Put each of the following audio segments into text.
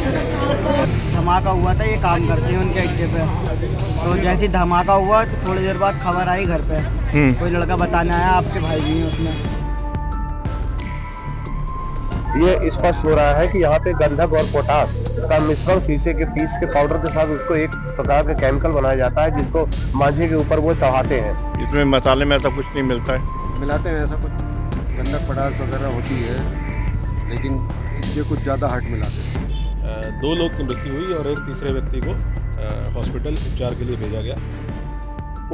धमाका हुआ था, ये काम करते हैं उनके अड्डे पे। तो जैसे ही धमाका हुआ तो थोड़ी देर बाद खबर आई घर पे, कोई लड़का बताने आया आपके भाई भी हैं उसमें। ये स्पष्ट हो रहा है कि यहाँ पे गंधक और पोटास का मिश्रण शीशे के पीस के पाउडर के साथ उसको एक प्रकार का केमिकल बनाया जाता है, जिसको मांझे के ऊपर वो चढ़ाते हैं। इसमें मसाले में ऐसा कुछ नहीं मिलता है, मिलाते हैं ऐसा कुछ गंधक पदार्थ वगैरह होती है, लेकिन ये कुछ ज़्यादा हार्ड मिलाते हैं। 2 लोग की मृत्यु हुई और एक तीसरे व्यक्ति को हॉस्पिटल उपचार के लिए भेजा गया।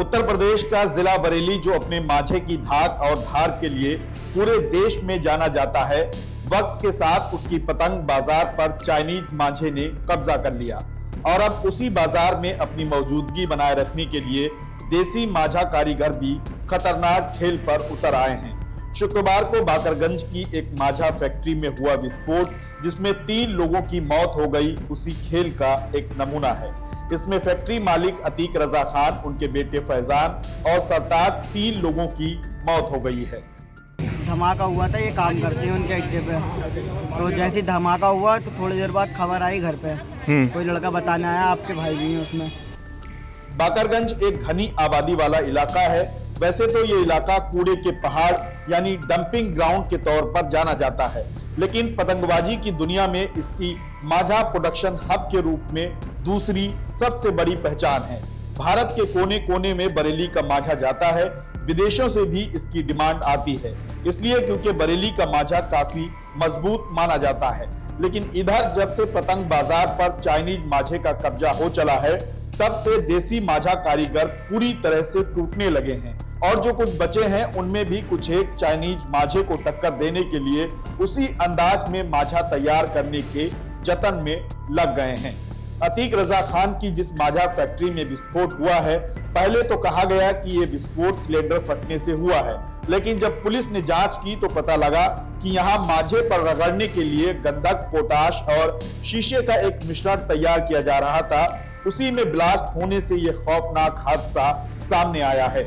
उत्तर प्रदेश का जिला बरेली, जो अपने मांझे की धाक और धार के लिए पूरे देश में जाना जाता है, वक्त के साथ उसकी पतंग बाजार पर चाइनीज मांझे ने कब्जा कर लिया और अब उसी बाजार में अपनी मौजूदगी बनाए रखने के लिए देसी माझा कारीगर भी खतरनाक खेल पर उतर आए हैं। शुक्रवार को बाकरगंज की एक माझा फैक्ट्री में हुआ विस्फोट, जिसमें 3 लोगों की मौत हो गई, उसी खेल का एक नमूना है। इसमें फैक्ट्री मालिक अतीक रजा खान, उनके बेटे फैजान और सरताज 3 लोगों की मौत हो गई है। धमाका हुआ था, ये काम करते हैं उनके अड्डे पे। तो जैसे ही धमाका हुआ तो थोड़ी देर बाद खबर आई घर पे, कोई लड़का बताने आया आपके भाई भी हैं उसमें। बाकरगंज एक घनी आबादी वाला इलाका है। वैसे तो ये इलाका कूड़े के पहाड़ यानी डंपिंग ग्राउंड के तौर पर जाना जाता है, लेकिन पतंगबाजी की दुनिया में इसकी माझा प्रोडक्शन हब के रूप में दूसरी सबसे बड़ी पहचान है। भारत के कोने कोने में बरेली का माझा जाता है, विदेशों से भी इसकी डिमांड आती है, इसलिए क्योंकि बरेली का माझा काफी मजबूत माना जाता है। लेकिन इधर जब से पतंग बाजार पर चाइनीज माझे का कब्जा हो चला है, तब से देसी माझा कारीगर पूरी तरह से टूटने लगे हैं और जो कुछ बचे हैं उनमें भी कुछ एक चाइनीज माझे को टक्कर देने के लिए उसी अंदाज में माझा तैयार करने के जतन में लग गए हैं। अतीक रजा खान की जिस माझा फैक्ट्री में विस्फोट हुआ है, पहले तो कहा गया कि ये विस्फोट सिलेंडर फटने से हुआ है, लेकिन जब पुलिस ने जांच की तो पता लगा कि यहाँ माझे पर रगड़ने के लिए गंधक, पोटाश और शीशे का एक मिश्रण तैयार किया जा रहा था। उसी में ब्लास्ट होने से यह खौफनाक हादसा सामने आया है।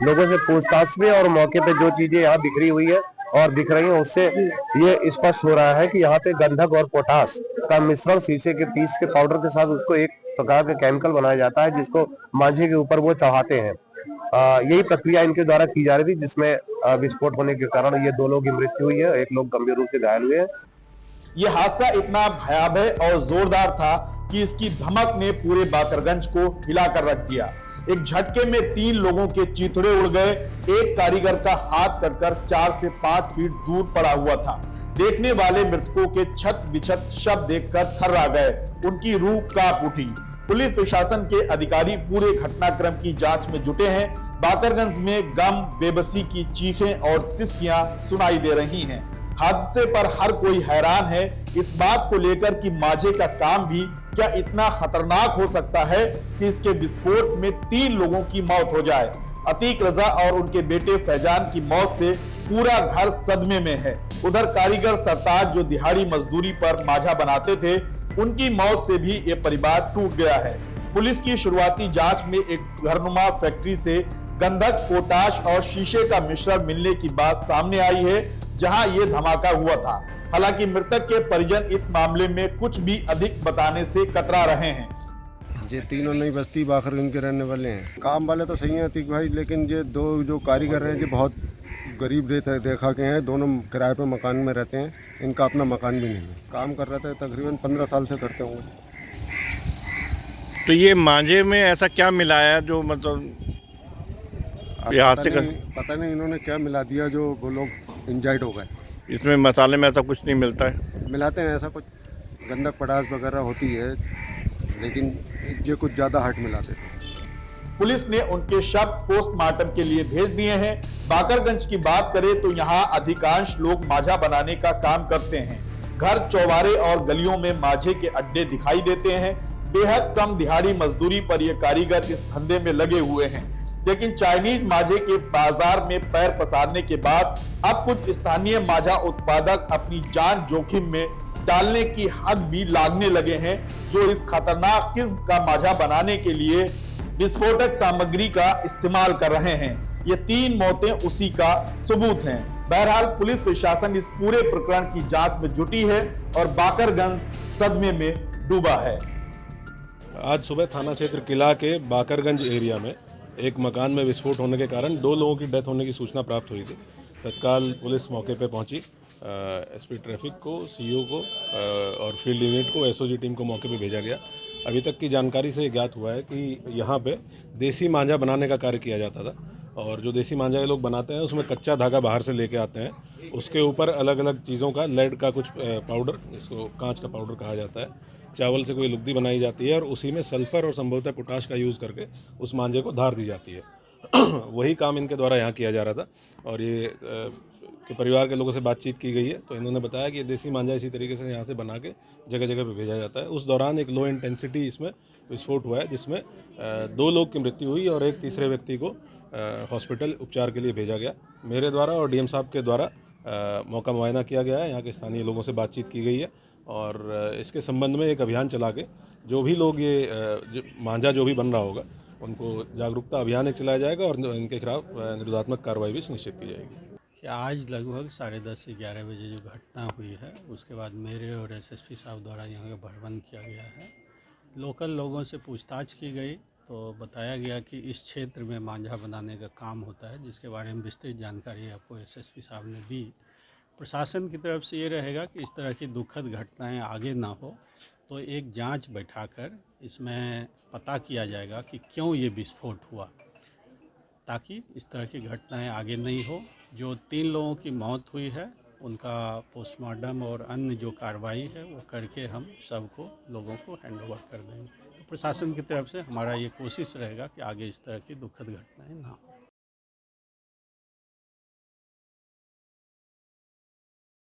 लोगों से पूछताछ में और मौके पे जो चीजें यहाँ बिखरी हुई है और दिख रही है, उससे ये स्पष्ट हो रहा है कि यहाँ पे गंधक और पोटास का मिश्रण शीशे के पीस के पाउडर के साथ उसको एक प्रकार का केमिकल बनाया जाता है, जिसको मांझे के ऊपर वो चढ़ाते हैं। यही प्रक्रिया इनके द्वारा की जा रही थी, जिसमें विस्फोट होने के कारण ये 2 लोगों की मृत्यु हुई है, 1 लोग गंभीर रूप से घायल हुए हैं। यह हादसा इतना भयावह और जोरदार था कि इसकी धमक ने पूरे बाकरगंज को हिलाकर रख दिया। एक झटके में 3 लोगों के चीथड़े उड़ गए। एक कारीगर का हाथ कटकर 4 से 5 फीट दूर पड़ा हुआ था। देखने वाले मृतकों के छत विछत शव देखकर थर्रा गए, उनकी रूह कांप उठी। पुलिस प्रशासन के अधिकारी पूरे घटनाक्रम की जांच में जुटे हैं। बाकरगंज में गम, बेबसी की चीखें और सिसकियां सुनाई दे रही हैं। हादसे पर हर कोई हैरान है इस बात को लेकर कि माझे का काम भी क्या इतना खतरनाक हो सकता है कि इसके विस्फोट में 3 लोगों की मौत हो जाए। अतीक रजा और उनके बेटे फैजान की मौत से पूरा घर सदमे में है। उधर कारीगर सरताज, जो दिहाड़ी मजदूरी पर माझा बनाते थे, उनकी मौत से भी ये परिवार टूट गया है। पुलिस की शुरुआती जांच में एक घरनुमा फैक्ट्री से गंधक, पोटाश और शीशे का मिश्रण मिलने की बात सामने आई है, जहां ये धमाका हुआ था। हालांकि मृतक के परिजन इस मामले में कुछ भी अधिक बताने से कतरा रहे हैं। ये तीनों नई बस्ती बाकरगंज के रहने वाले हैं। काम वाले तो सही हैं अतीक भाई, लेकिन ये 2 जो कारीगर हैं ये बहुत गरीब रेखा के हैं। दोनों किराए पे मकान में रहते हैं, इनका अपना मकान भी नहीं है। काम कर रहे थे, तकरीबन 15 साल से करते होंगे। तो ये मांझे में ऐसा क्या मिलाया जो मतलब पता नहीं इन्होंने क्या मिला दिया जो वो लोग इंजर्ड हो गए। इसमें मसाले में ऐसा कुछ नहीं मिलता है, मिलाते हैं ऐसा कुछ गंधक पदार्थ वगैरह होती है, लेकिन ये कुछ ज़्यादा हार्ड मिलाते थे। पुलिस ने उनके शव पोस्टमार्टम के लिए भेज दिए हैं। बाकरगंज की बात करें तो यहाँ अधिकांश लोग माझा बनाने का काम करते हैं। घर, चौबारे और गलियों में माझे के अड्डे दिखाई देते हैं। बेहद कम दिहाड़ी मजदूरी पर ये कारीगर इस धंधे में लगे हुए हैं, लेकिन चाइनीज माझे के बाजार में पैर पसारने के बाद अब कुछ स्थानीय माझा उत्पादक अपनी जान जोखिम में डालने की हद भी लागने लगे हैं, जो इस खतरनाक किस्म का माझा बनाने के लिए विस्फोटक सामग्री का इस्तेमाल कर रहे हैं। ये 3 मौतें उसी का सबूत हैं। बहरहाल पुलिस प्रशासन इस पूरे प्रकरण की जांच में जुटी है और बाकरगंज सदमे में डूबा है। आज सुबह थाना क्षेत्र किला के बाकरगंज एरिया में एक मकान में विस्फोट होने के कारण 2 लोगों की डेथ होने की सूचना प्राप्त हुई थी। तत्काल पुलिस मौके पर पहुंची। एसपी ट्रैफिक को, सीओ को और फील्ड यूनिट को, एसओजी टीम को मौके पर भेजा गया। अभी तक की जानकारी से ज्ञात हुआ है कि यहाँ पे देसी मांझा बनाने का कार्य किया जाता था और जो देसी मांझा ये लोग बनाते हैं उसमें कच्चा धागा बाहर से लेके आते हैं। उसके ऊपर अलग अलग चीज़ों का, लेड का कुछ पाउडर, जिसको कांच का पाउडर कहा जाता है, चावल से कोई लुगदी बनाई जाती है और उसी में सल्फर और संभवतः पोटाश का यूज़ करके उस मांझे को धार दी जाती है। वही काम इनके द्वारा यहाँ किया जा रहा था और ये के परिवार के लोगों से बातचीत की गई है तो इन्होंने बताया कि ये देसी मांझा इसी तरीके से यहाँ से बना के जगह जगह पे भेजा जाता है। उस दौरान एक लो इंटेंसिटी इसमें विस्फोट हुआ है जिसमें 2 लोग की मृत्यु हुई और एक तीसरे व्यक्ति को हॉस्पिटल उपचार के लिए भेजा गया। मेरे द्वारा और डीएम साहब के द्वारा मौका मुआयना किया गया है, यहाँ के स्थानीय लोगों से बातचीत की गई है और इसके संबंध में एक अभियान चला के जो भी लोग ये मांझा जो भी बन रहा होगा उनको जागरूकता अभियान एक चलाया जाएगा और इनके खिलाफ निरोधात्मक कार्रवाई भी सुनिश्चित की जाएगी। आज लगभग 10:30 से 11 बजे जो घटना हुई है उसके बाद मेरे और एसएसपी साहब द्वारा यहाँ का भ्रमण किया गया है। लोकल लोगों से पूछताछ की गई तो बताया गया कि इस क्षेत्र में मांझा बनाने का काम होता है, जिसके बारे में विस्तृत जानकारी आपको एसएसपी साहब ने दी। प्रशासन की तरफ से ये रहेगा कि इस तरह की दुखद घटनाएं आगे ना हो, तो एक जांच बैठाकर इसमें पता किया जाएगा कि क्यों ये विस्फोट हुआ, ताकि इस तरह की घटनाएं आगे नहीं हो। जो 3 लोगों की मौत हुई है उनका पोस्टमार्टम और अन्य जो कार्रवाई है वो करके हम सबको लोगों को हैंडओवर कर देंगे। तो प्रशासन की तरफ से हमारा ये कोशिश रहेगा कि आगे इस तरह की दुखद घटनाएं ना हो।